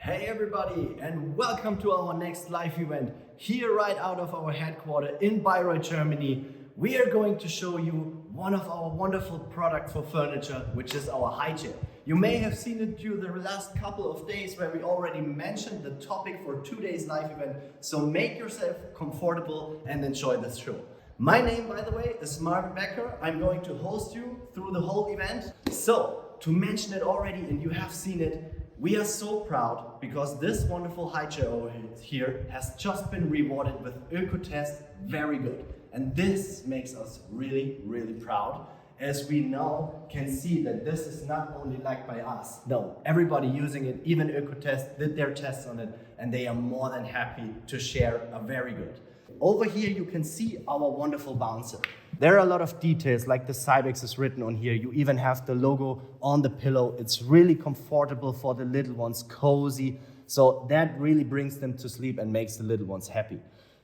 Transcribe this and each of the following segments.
Hey everybody, and welcome to our next live event here right out of our headquarters in Bayreuth, Germany. We are going to show you one of our wonderful products for furniture, which is our high chair. You may have seen it during the last couple of days where we already mentioned the topic for today's live event. So make yourself comfortable and enjoy this show. My name, by the way, is Marvin Becker. I'm going to host you through the whole event. So, to mention it already, and you have seen it, we are so proud because this wonderful high chair over here has just been rewarded with Öko-Test very good. And this makes us really, really proud, as we now can see that this is not only liked by us. No, everybody using it, even Öko-Test did their tests on it, and they are more than happy to share a very good. Over here you can see our wonderful bouncer. There are a lot of details, like the CYBEX is written on here. You even have the logo on the pillow. It's really comfortable for the little ones, cozy. So that really brings them to sleep and makes the little ones happy.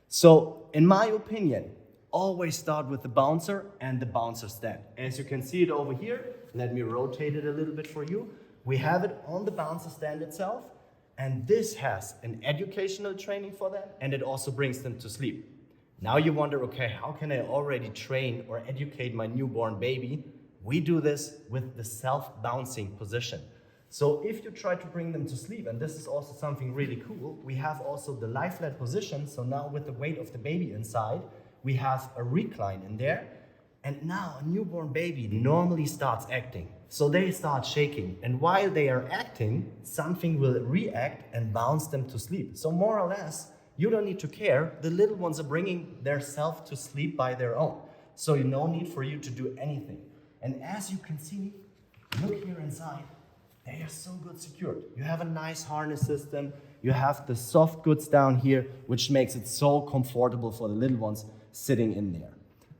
So in my opinion, always start with the bouncer and the bouncer stand. As you can see it over here, let me rotate it a little bit for you. We have it on the bouncer stand itself. And this has an educational training for them, and it also brings them to sleep. Now you wonder, okay, how can I already train or educate my newborn baby? We do this with the self-bouncing position. So if you try to bring them to sleep, and this is also something really cool, we have also the lie-flat position. So now with the weight of the baby inside, we have a recline in there. And now a newborn baby normally starts acting. So they start shaking, and while they are acting, something will react and bounce them to sleep. So more or less, you don't need to care. The little ones are bringing their self to sleep by their own. So no need for you to do anything. And as you can see, look here inside, they are so good secured. You have a nice harness system. You have the soft goods down here, which makes it so comfortable for the little ones sitting in there.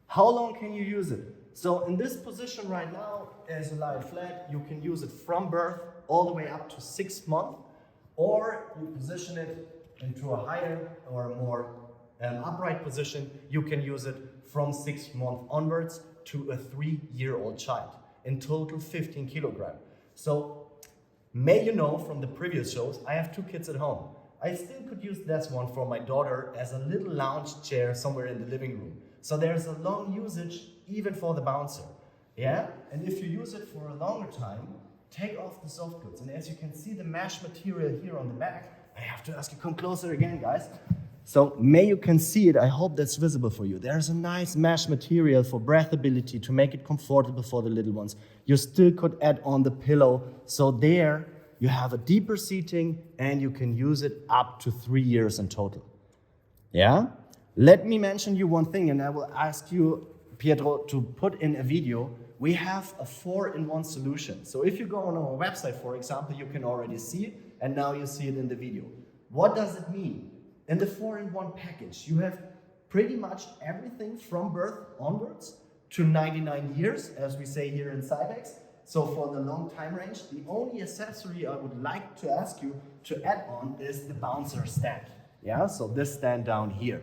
How long can you use it? So in this position right now, as you lie flat, you can use it from birth all the way up to 6 months, or you position it into a higher or more upright position. You can use it from 6 months onwards to a 3-year-old child. In total, 15 kilograms. So may you know from the previous shows, I have 2 kids at home. I still could use this one for my daughter as a little lounge chair somewhere in the living room. So there's a long usage even for the bouncer. Yeah? And if you use it for a longer time, take off the soft goods. And as you can see the mesh material here on the back, I have to ask you, come closer again, guys. So may you can see it, I hope that's visible for you. There's a nice mesh material for breathability to make it comfortable for the little ones. You still could add on the pillow. So there you have a deeper seating and you can use it up to 3 years in total. Yeah? Let me mention you one thing, and I will ask you, Pietro, to put in a video. We have a 4-in-1 solution. So if you go on our website, for example, you can already see it, and now you see it in the video. What does it mean? In the 4-in-1 package, you have pretty much everything from birth onwards to 99 years, as we say here in CYBEX. So for the long time range, the only accessory I would like to ask you to add on is the bouncer stand. Yeah, so this stand down here.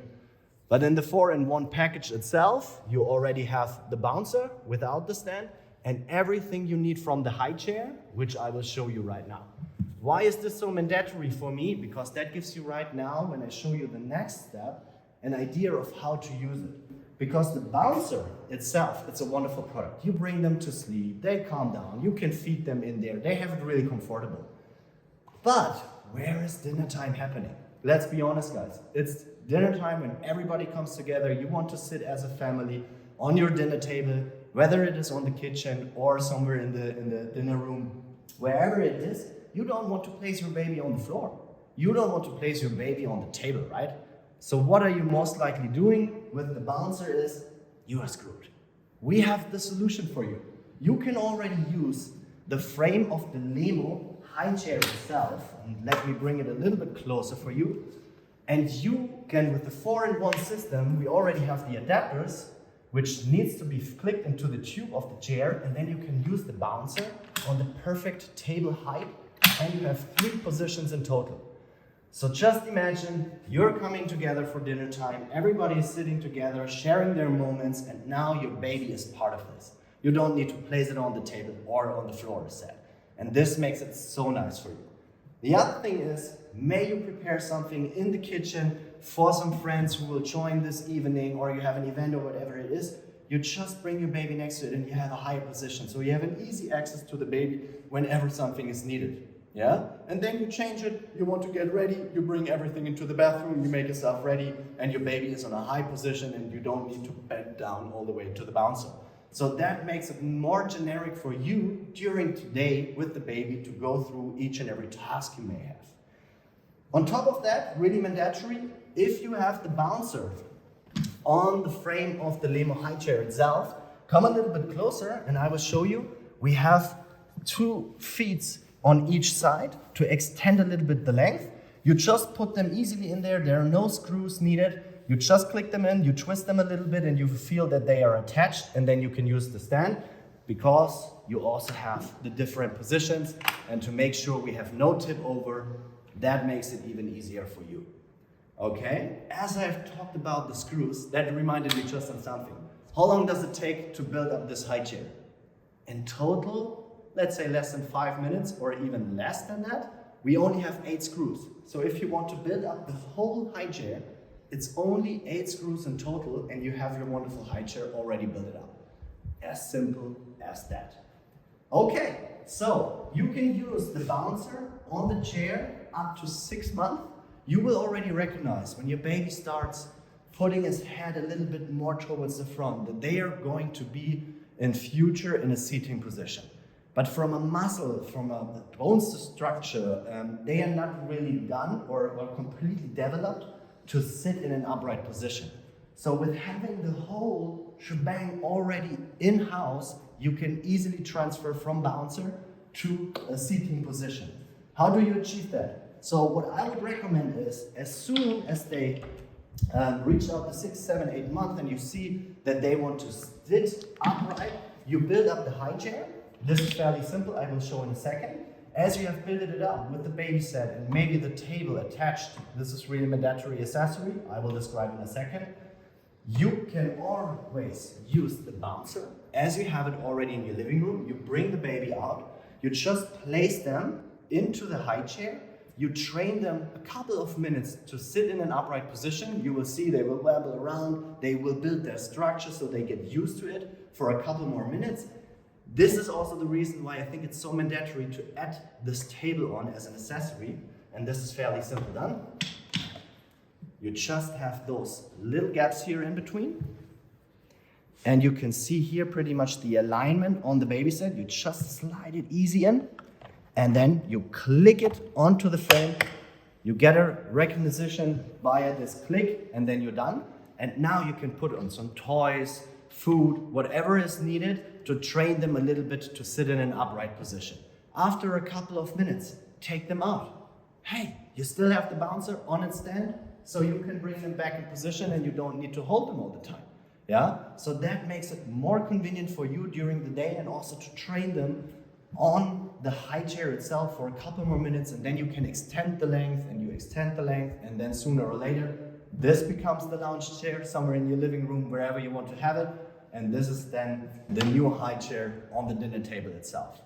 But in the 4-in-1 package itself, you already have the bouncer without the stand and everything you need from the high chair, which I will show you right now. Why is this so mandatory for me? Because that gives you right now, when I show you the next step, an idea of how to use it. Because the bouncer itself, it's a wonderful product. You bring them to sleep, they calm down, you can feed them in there, they have it really comfortable. But where is dinner time happening? Let's be honest, guys. It's dinner time when everybody comes together. You want to sit as a family on your dinner table, whether it is on the kitchen or somewhere in the dinner room, wherever it is. You don't want to place your baby on the floor. You don't want to place your baby on the table, right? So what are you most likely doing with the bouncer is you are screwed. We have the solution for you. You can already use the frame of the Lemo high chair itself, and let me bring it a little bit closer for you. And you can, with the 4-in-1 system, we already have the adapters, which needs to be clicked into the tube of the chair, and then you can use the bouncer on the perfect table height, and you have 3 positions in total. So just imagine you're coming together for dinner time, everybody is sitting together, sharing their moments, and now your baby is part of this. You don't need to place it on the table or on the floor set. And this makes it so nice for you. The other thing is, may you prepare something in the kitchen for some friends who will join this evening, or you have an event or whatever it is. You just bring your baby next to it and you have a higher position. So you have an easy access to the baby whenever something is needed. Yeah? And then you change it, you want to get ready, you bring everything into the bathroom, you make yourself ready, and your baby is on a high position and you don't need to bend down all the way to the bouncer. So that makes it more generic for you during today with the baby to go through each and every task you may have. On top of that, really mandatory, if you have the bouncer on the frame of the Lemo high chair itself, come a little bit closer and I will show you. We have 2 feet on each side to extend a little bit the length. You just put them easily in there. There are no screws needed. You just click them in, you twist them a little bit and you feel that they are attached, and then you can use the stand because you also have the different positions, and to make sure we have no tip over, that makes it even easier for you. Okay, as I've talked about the screws, that reminded me just on something. How long does it take to build up this high chair? In total, let's say less than 5 minutes or even less than that. We only have 8 screws. So if you want to build up the whole high chair, it's only 8 screws in total and you have your wonderful high chair already built up. As simple as that. Okay, so you can use the bouncer on the chair up to 6 months. You will already recognize when your baby starts putting his head a little bit more towards the front that they are going to be in future in a seating position. But from a muscle, from a bones structure, they are not really done or completely developed to sit in an upright position. So with having the whole shebang already in-house, you can easily transfer from bouncer to a seating position. How do you achieve that? So what I would recommend is, as soon as they reach out the 6, 7, 8 months and you see that they want to sit upright, you build up the high chair. This is fairly simple, I will show in a second. As you have built it up with the baby set and maybe the table attached, this is really mandatory accessory, I will describe in a second. You can always use the bouncer as you have it already in your living room. You bring the baby out, you just place them into the high chair, you train them a couple of minutes to sit in an upright position. You will see they will wobble around, they will build their structure so they get used to it for a couple more minutes. This is also the reason why I think it's so mandatory to add this table on as an accessory, and this is fairly simple done. You just have those little gaps here in between, and you can see here pretty much the alignment on the baby set. You just slide it easy in, and then you click it onto the frame. You get a recognition via this click, and then you're done. And now you can put on some toys, food, whatever is needed to train them a little bit to sit in an upright position. After a couple of minutes, take them out. Hey, you still have the bouncer on its stand, so you can bring them back in position and you don't need to hold them all the time. Yeah? So that makes it more convenient for you during the day, and also to train them on the high chair itself for a couple more minutes, and then you can extend the length and you extend the length, and then sooner or later this becomes the lounge chair somewhere in your living room, wherever you want to have it. And this is then the new high chair on the dinner table itself.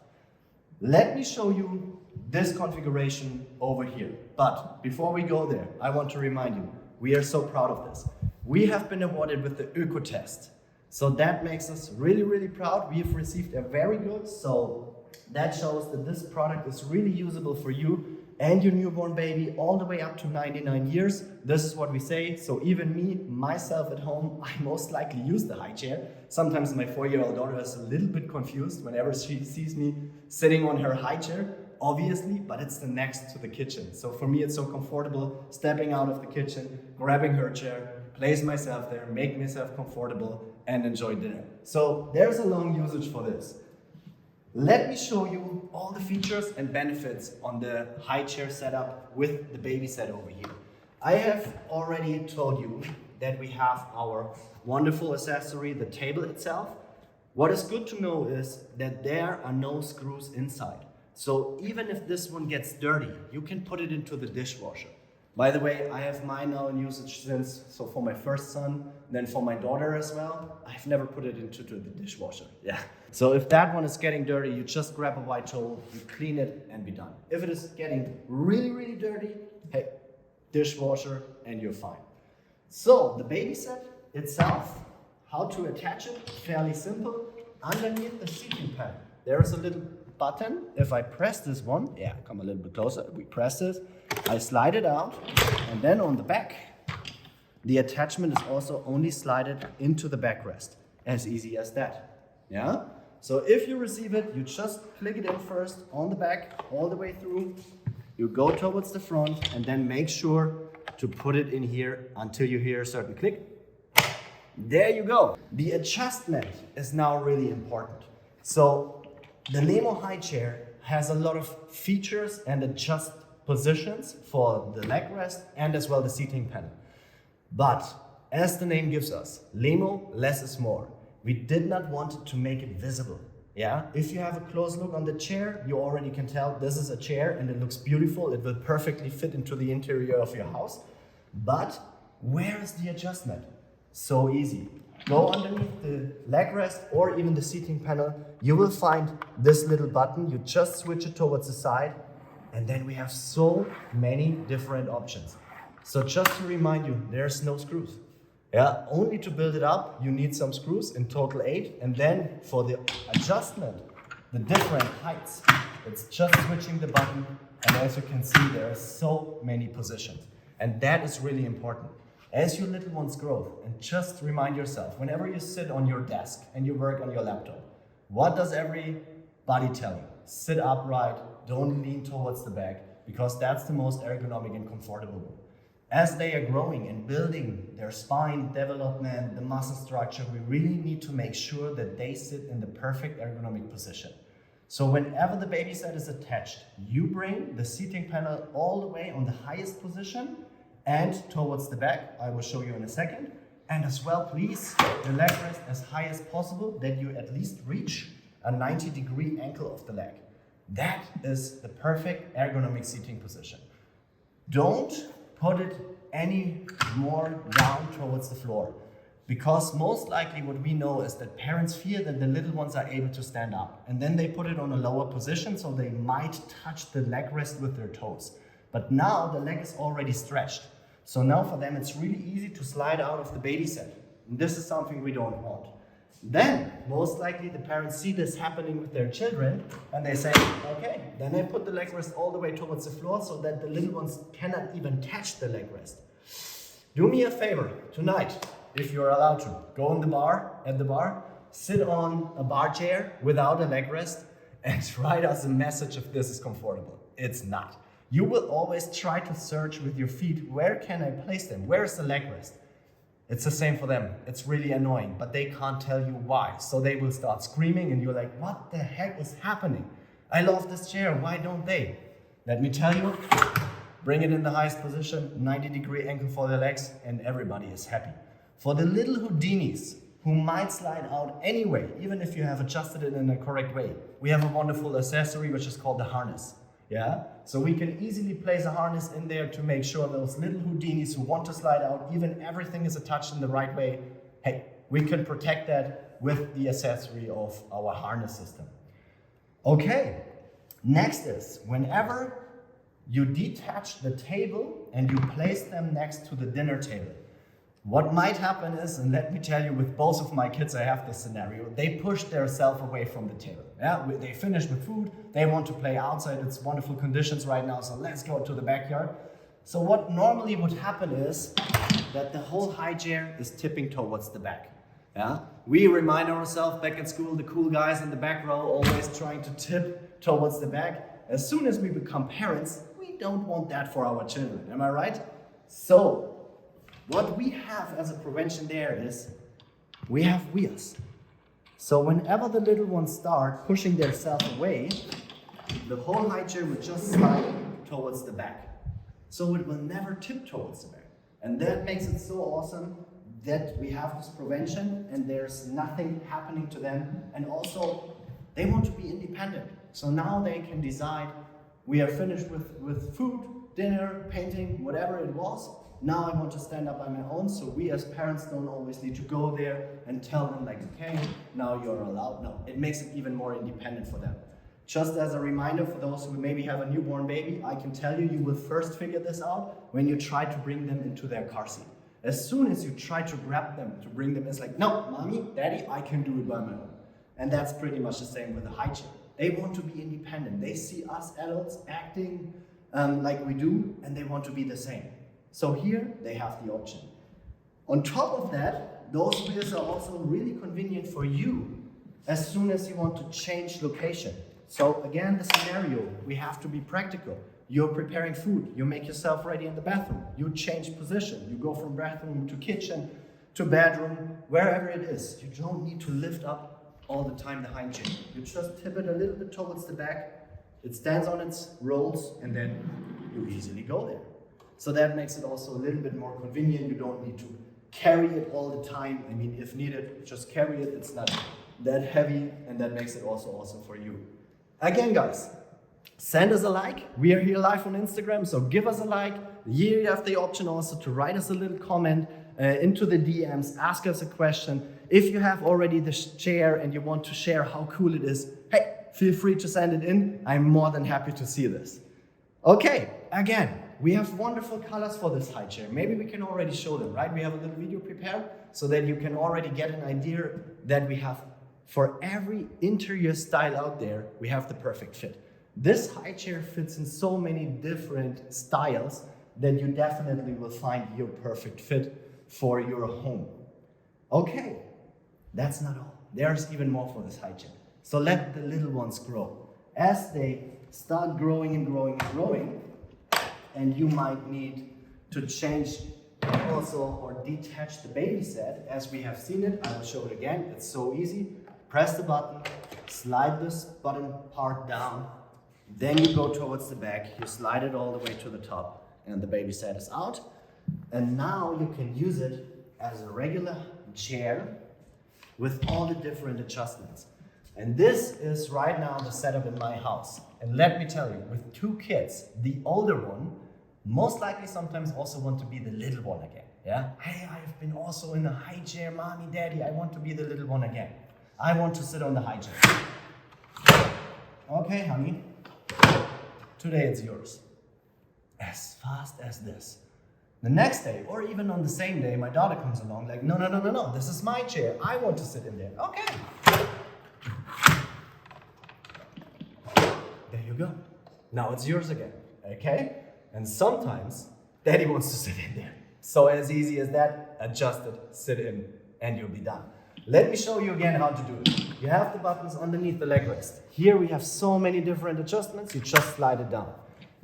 Let me show you this configuration over here. But before we go there, I want to remind you, we are so proud of this. We have been awarded with the Öko-Test. So that makes us really, really proud. We have received a very good, so that shows that this product is really usable for you and your newborn baby all the way up to 99 years. This is what we say. So even me, myself at home, I most likely use the high chair. Sometimes my 4-year-old daughter is a little bit confused whenever she sees me sitting on her high chair, obviously, but it's the next to the kitchen. So for me, it's so comfortable stepping out of the kitchen, grabbing her chair, place myself there, make myself comfortable, and enjoy dinner. So there's a long usage for this. Let me show you all the features and benefits on the high chair setup with the baby set over here. I have already told you that we have our wonderful accessory, the table itself. What is good to know is that there are no screws inside. So even if this one gets dirty, you can put it into the dishwasher. By the way, I have mine now in usage since, so for my first son, then for my daughter as well. I've never put it into the dishwasher, yeah. So if that one is getting dirty, you just grab a white towel, you clean it and be done. If it is getting really, really dirty, hey, dishwasher and you're fine. So the baby set itself, how to attach it, fairly simple. Underneath the seating panel, there is a little button. If I press this one, yeah, come a little bit closer, we press this, I slide it out, and then on the back, the attachment is also only slided into the backrest. As easy as that, yeah? So if you receive it, you just click it in first on the back, all the way through. You go towards the front, and then make sure to put it in here until you hear a certain click. There you go. The adjustment is now really important. So the Lemo high chair has a lot of features and adjust positions for the leg rest and as well the seating panel. But as the name gives us, Lemo, less is more. We did not want it to make it visible. Yeah, if you have a close look on the chair, you already can tell this is a chair and it looks beautiful. It will perfectly fit into the interior of your house. But where is the adjustment? So easy. Go underneath the leg rest or even the seating panel. You will find this little button. You just switch it towards the side, and then we have so many different options. So just to remind you, there's no screws. Yeah, only to build it up, you need some screws, in total 8. And then for the adjustment, the different heights, it's just switching the button. And as you can see, there are so many positions. And that is really important. As your little ones grow, and just remind yourself, whenever you sit on your desk and you work on your laptop, what does everybody tell you? Sit upright, don't lean towards the back, because that's the most ergonomic and comfortable one. As they are growing and building their spine development, the muscle structure, we really need to make sure that they sit in the perfect ergonomic position. So whenever the baby set is attached, you bring the seating panel all the way on the highest position and towards the back. I will show you in a second. And as well, please, the leg rest as high as possible, that you at least reach a 90-degree angle of the leg. That is the perfect ergonomic seating position. Don't put it any more down towards the floor, because most likely what we know is that parents fear that the little ones are able to stand up, and then they put it on a lower position so they might touch the leg rest with their toes. But now the leg is already stretched. So now for them it's really easy to slide out of the baby set. And this is something we don't want. Then, most likely the parents see this happening with their children and they say, okay, then I put the leg rest all the way towards the floor so that the little ones cannot even touch the leg rest. Do me a favor tonight, if you're allowed to. Go at the bar, sit on a bar chair without a leg rest and write us a message if this is comfortable. It's not. You will always try to search with your feet, where can I place them? Where is the leg rest? It's the same for them. It's really annoying, but they can't tell you why. So they will start screaming and you're like, what the heck is happening? I love this chair, why don't they? Let me tell you, bring it in the highest position, 90-degree angle for the legs, and everybody is happy. For the little Houdinis, who might slide out anyway, even if you have adjusted it in the correct way, we have a wonderful accessory which is called the harness. Yeah, so we can easily place a harness in there to make sure those little Houdinis who want to slide out, even everything is attached in the right way, hey, we can protect that with the accessory of our harness system. Okay, next is, whenever you detach the table and you place them next to the dinner table, what might happen is, and let me tell you, with both of my kids, I have this scenario, they push themselves away from the table. Yeah, they finish with food, they want to play outside, it's wonderful conditions right now, so let's go to the backyard. So what normally would happen is that the whole high chair is tipping towards the back. Yeah, we remind ourselves back at school, the cool guys in the back row always trying to tip towards the back. As soon as we become parents, we don't want that for our children, am I right? So, what we have as a prevention there is, we have wheels. So whenever the little ones start pushing themselves away, the whole high chair will just slide towards the back. So it will never tip towards the back. And that makes it so awesome that we have this prevention and there's nothing happening to them. And also, they want to be independent. So now they can decide, we are finished with food, dinner, painting, whatever it was. Now I want to stand up by my own, so we as parents don't always need to go there and tell them like, okay, now you're allowed. No, it makes it even more independent for them. Just as a reminder for those who maybe have a newborn baby, I can tell you, you will first figure this out when you try to bring them into their car seat. As soon as you try to grab them, to bring them, it's like, no, mommy, daddy, I can do it by my own. And that's pretty much the same with the high chair. They want to be independent. They see us adults acting like we do, and they want to be the same. So here they have the option. On top of that, those wheels are also really convenient for you as soon as you want to change location. So again, the scenario, we have to be practical. You're preparing food, you make yourself ready in the bathroom, you change position, you go from bathroom to kitchen to bedroom, wherever it is. You don't need to lift up all the time the high chair. You just tip it a little bit towards the back, it stands on its rolls, and then you easily go there. So that makes it also a little bit more convenient. You don't need to carry it all the time. I mean, if needed, just carry it. It's not that heavy, and that makes it also awesome for you. Again, guys, send us a like. We are here live on Instagram, so give us a like. Here you have the option also to write us a little comment into the DMs, ask us a question. If you have already the chair and you want to share how cool it is, hey, feel free to send it in. I'm more than happy to see this. Okay, again, we have wonderful colors for this high chair. Maybe we can already show them, right? We have a little video prepared so that you can already get an idea that we have for every interior style out there, we have the perfect fit. This high chair fits in so many different styles that you definitely will find your perfect fit for your home. Okay, that's not all. There's even more for this high chair. So let the little ones grow. As they start growing and growing and growing, and you might need to change also or detach the baby set as we have seen it. I will show it again. It's so easy. Press the button, slide this button part down, then you go towards the back, you slide it all the way to the top, and the baby set is out. And now you can use it as a regular chair with all the different adjustments. And this is right now the setup in my house. And let me tell you, with 2 kids, the older one most likely sometimes also want to be the little one again. Yeah? Hey, I've been also in a high chair, mommy, daddy, I want to be the little one again. I want to sit on the high chair. Okay, honey, today it's yours. As fast as this. The next day, or even on the same day, my daughter comes along like, no, this is my chair. I want to sit in there. Okay. There you go. Now it's yours again, okay? And sometimes, daddy wants to sit in there. So as easy as that, adjust it, sit in, and you'll be done. Let me show you again how to do it. You have the buttons underneath the leg rest. Here we have so many different adjustments, you just slide it down.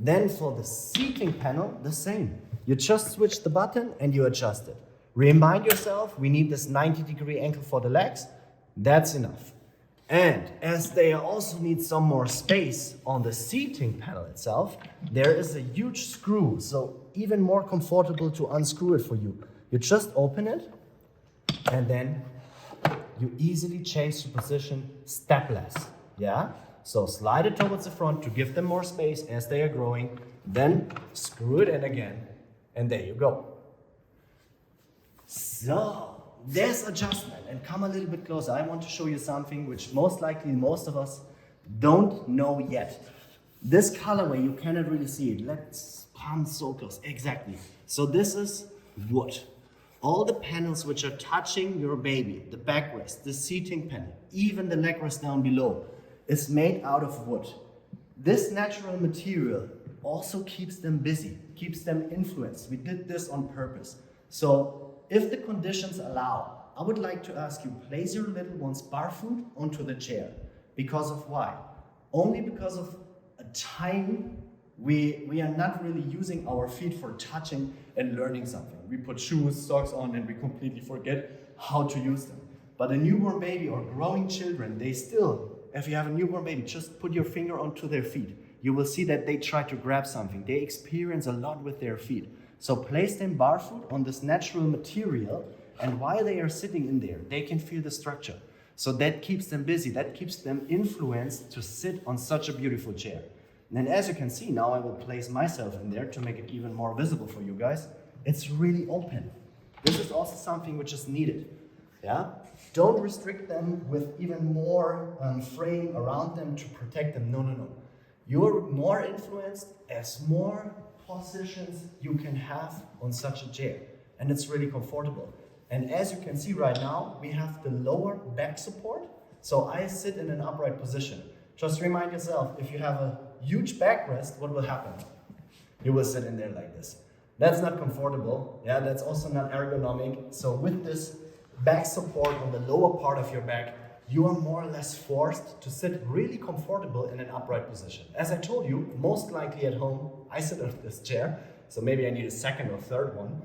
Then for the seating panel, the same. You just switch the button and you adjust it. Remind yourself, we need this 90-degree angle for the legs. That's enough. And as they also need some more space on the seating panel itself, there is a huge screw, so even more comfortable to unscrew it for you. You just open it, and then you easily change the position stepless. Yeah? So slide it towards the front to give them more space as they are growing, then screw it in again, and there you go. So, this adjustment, and come a little bit closer, I want to show you something which most likely most of us don't know yet. This colorway, you cannot really see it. Let's come so close, exactly. So this is wood. All the panels which are touching your baby, the backrest, the seating panel, even the leg rest down below, is made out of wood. This natural material also keeps them busy, keeps them influenced. We did this on purpose. So if the conditions allow, I would like to ask you, place your little ones barefoot onto the chair. Because of why? Only because of a time we are not really using our feet for touching and learning something. We put shoes, socks on, and we completely forget how to use them. But a newborn baby or growing children, they still, if you have a newborn baby, just put your finger onto their feet. You will see that they try to grab something. They experience a lot with their feet. So place them barefoot on this natural material, and while they are sitting in there, they can feel the structure. So that keeps them busy, that keeps them influenced to sit on such a beautiful chair. And then as you can see, now I will place myself in there to make it even more visible for you guys. It's really open. This is also something which is needed. Yeah? Don't restrict them with even more frame around them to protect them. No, no, no. You're more influenced as more positions you can have on such a chair. And it's really comfortable. And as you can see right now, we have the lower back support. So I sit in an upright position. Just remind yourself, if you have a huge backrest, what will happen? You will sit in there like this. That's not comfortable. Yeah, that's also not ergonomic. So with this back support on the lower part of your back, you are more or less forced to sit really comfortable in an upright position. As I told you, most likely at home, I sit on this chair. So maybe I need a second or third one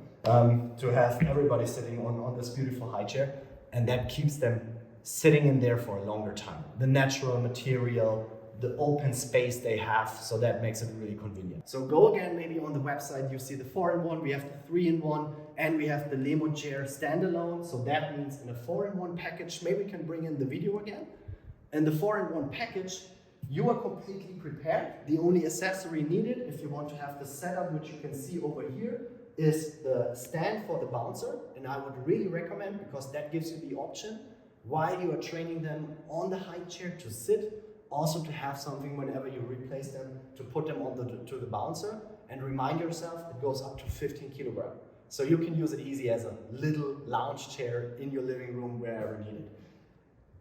to have everybody sitting on this beautiful high chair. And that keeps them sitting in there for a longer time. The natural material, the open space they have, so that makes it really convenient. So go again, maybe on the website, you see the 4-in-1, we have the 3-in-1, and we have the Lemo chair standalone. So that means in a 4-in-1 package, maybe we can bring in the video again. In the 4-in-1 package, you are completely prepared. The only accessory needed, if you want to have the setup, which you can see over here, is the stand for the bouncer. And I would really recommend, because that gives you the option while you are training them on the high chair to sit, also to have something whenever you replace them to put them on to the bouncer. And remind yourself, it goes up to 15 kilograms. So you can use it easy as a little lounge chair in your living room wherever needed.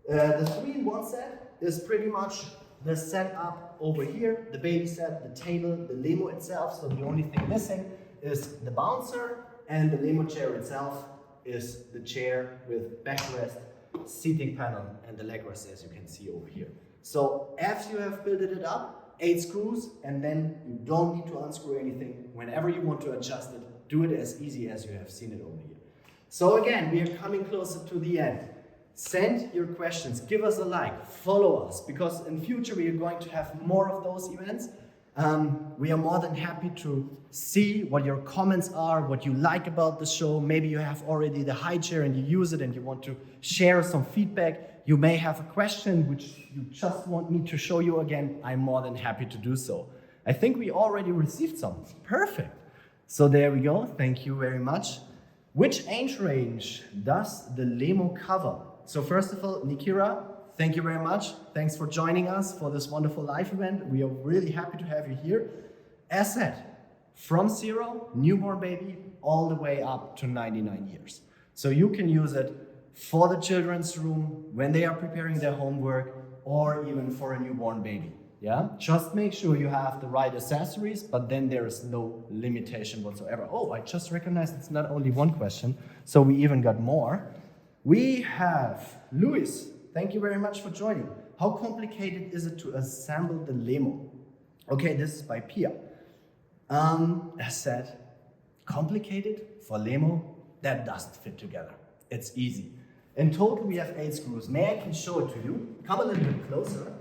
The 3-in-1 set is pretty much the setup over here, the baby set, the table, the Lemo itself. So the only thing missing is the bouncer, and the Lemo chair itself is the chair with backrest, seating panel, and the leg rest, as you can see over here. So after you have built it up, 8 screws, and then you don't need to unscrew anything. Whenever you want to adjust it, do it as easy as you have seen it over here. So again, we are coming closer to the end. Send your questions, give us a like, follow us, because in future we are going to have more of those events. We are more than happy to see what your comments are, what you like about the show. Maybe you have already the high chair and you use it and you want to share some feedback. You may have a question which you just want me to show you again. I'm more than happy to do so. I think we already received some. Perfect. So there we go. Thank you very much. Which age range does the Lemo cover? So first of all, Nikira, thank you very much. Thanks for joining us for this wonderful live event. We are really happy to have you here. As said, from 0, newborn baby, all the way up to 99 years. So you can use it for the children's room, when they are preparing their homework, or even for a newborn baby. Yeah, just make sure you have the right accessories, but then there is no limitation whatsoever. Oh, I just recognized it's not only one question, so we even got more. We have Luis. Thank you very much for joining. How complicated is it to assemble the Lemo? Okay, this is by Pia. As said, complicated for Lemo, that doesn't fit together. It's easy. In total, we have 8 screws. May I can show it to you? Come a little bit closer.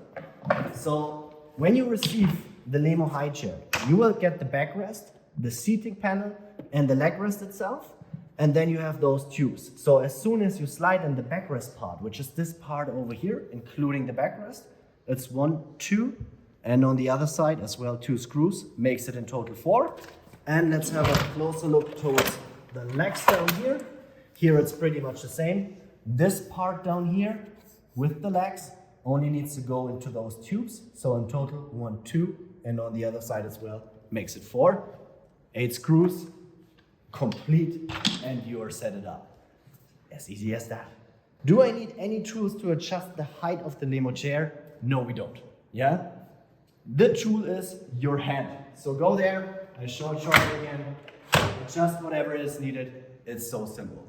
So when you receive the Lemo high chair, you will get the backrest, the seating panel, and the leg rest itself. And then you have those tubes. So as soon as you slide in the backrest part, which is this part over here, including the backrest, it's 1, 2, and on the other side as well 2 screws, makes it in total 4. And let's have a closer look towards the legs down here. Here it's pretty much the same. This part down here with the legs only needs to go into those tubes. So in total 1, 2, and on the other side as well, makes it 4. 8 screws, complete, and you are set it up. As easy as that. Do I need any tools to adjust the height of the Lemo chair? No, we don't. Yeah? The tool is your hand. So go there, I show it shortly again, adjust whatever is needed. It's so simple.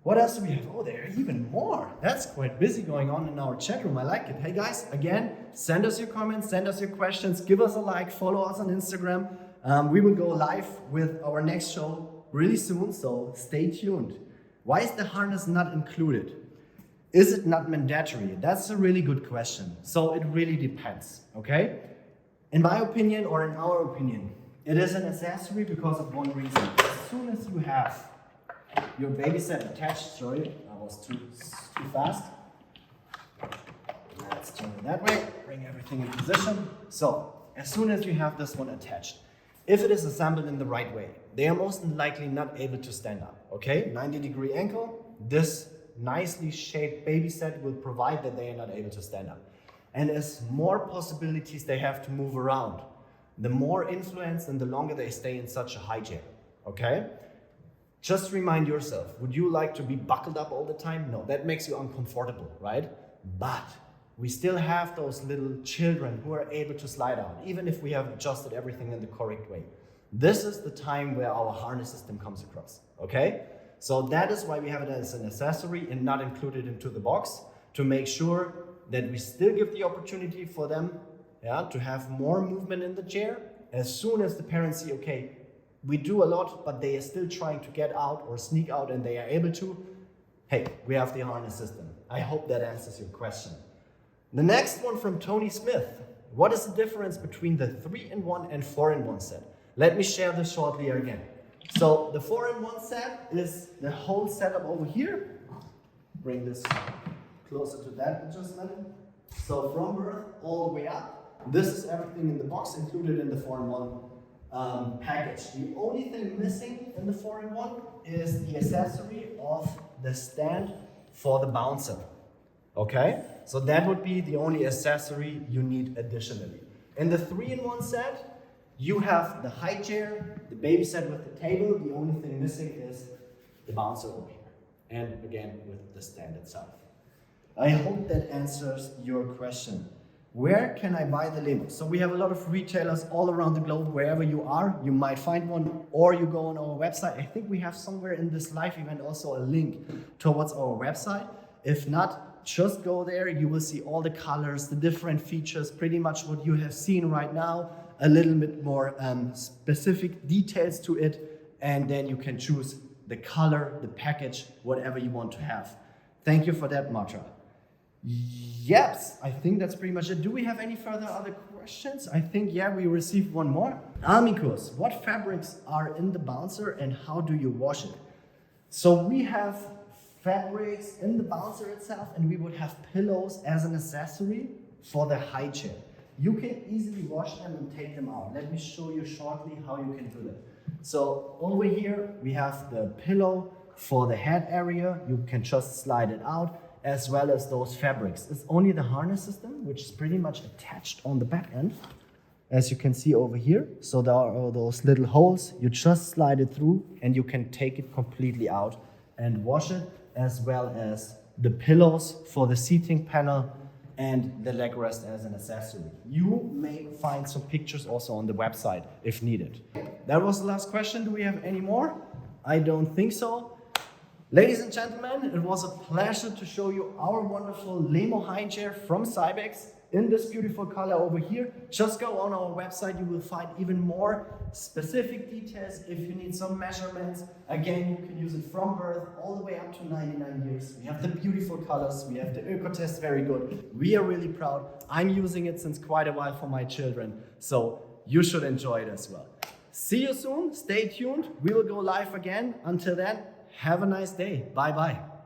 What else do we have? Oh, there are even more. That's quite busy going on in our chat room. I like it. Hey guys, again, send us your comments, send us your questions, give us a like, follow us on Instagram. We will go live with our next show really soon, so stay tuned. Why is the harness not included? Is it not mandatory? That's a really good question. So it really depends, okay? In my opinion, or in our opinion, it is an accessory because of one reason. As soon as you have your baby set attached, sorry, I was too fast. Let's let's turn it that way, bring everything in position. So, as soon as you have this one attached, if it is assembled in the right way, they are most likely not able to stand up, okay? 90-degree ankle, this nicely shaped baby set will provide that they are not able to stand up. And as more possibilities they have to move around, the more influence and the longer they stay in such a high chair, okay? Just remind yourself, would you like to be buckled up all the time? No, that makes you uncomfortable, right? But we still have those little children who are able to slide out, even if we have adjusted everything in the correct way. This is the time where our harness system comes across, okay? So that is why we have it as an accessory and not included into the box, to make sure that we still give the opportunity for them to have more movement in the chair. As soon as the parents see, okay, we do a lot, but they are still trying to get out or sneak out and they are able to, hey, we have the harness system. I hope that answers your question. The next one from Tony Smith. What is the difference between the 3-in-1 and 4-in-1 set? Let me share this shortly again. So the 4-in-1 set is the whole setup over here. Bring this closer to that adjustment. So from birth all the way up. This is everything in the box included in the 4-in-1 package. The only thing missing in the 4-in-1 is the accessory of the stand for the bouncer. Okay, so that would be the only accessory you need additionally. In the 3-in-1 set, you have the high chair, the baby set with the table. The only thing missing is the bouncer over here. And again, with the stand itself. I hope that answers your question. Where can I buy the Lemo? So we have a lot of retailers all around the globe. Wherever you are, you might find one, or you go on our website. I think we have somewhere in this live event also a link towards our website. If not, just go there. You will see all the colors, the different features, pretty much what you have seen right now, a little bit more specific details to it, and then you can choose the color, the package, whatever you want to have. Thank you for that, Matra. Yes, I think that's pretty much it. Do we have any further other questions? I think, yeah, we received one more. Amicus, what fabrics are in the bouncer and how do you wash it? So we have fabrics in the bouncer itself, and we would have pillows as an accessory for the high chair. You can easily wash them and take them out. Let me show you shortly how you can do that. So over here, we have the pillow for the head area. You can just slide it out, as well as those fabrics. It's only the harness system, which is pretty much attached on the back end, as you can see over here. So there are those little holes. You just slide it through and you can take it completely out and wash it, as well as the pillows for the seating panel and the leg rest as an accessory. You may find some pictures also on the website if needed. That was the last question. Do we have any more? I don't think so. Ladies and gentlemen, it was a pleasure to show you our wonderful Lemo high chair from CYBEX in this beautiful color over here. Just go on our website, you will find even more specific details if you need some measurements. Again, you can use it from birth all the way up to 99 years. We have the beautiful colors, we have the Öko-Test, very good. We are really proud. I'm using it since quite a while for my children, so you should enjoy it as well. See you soon, stay tuned. We will go live again. Until then, have a nice day. Bye-bye.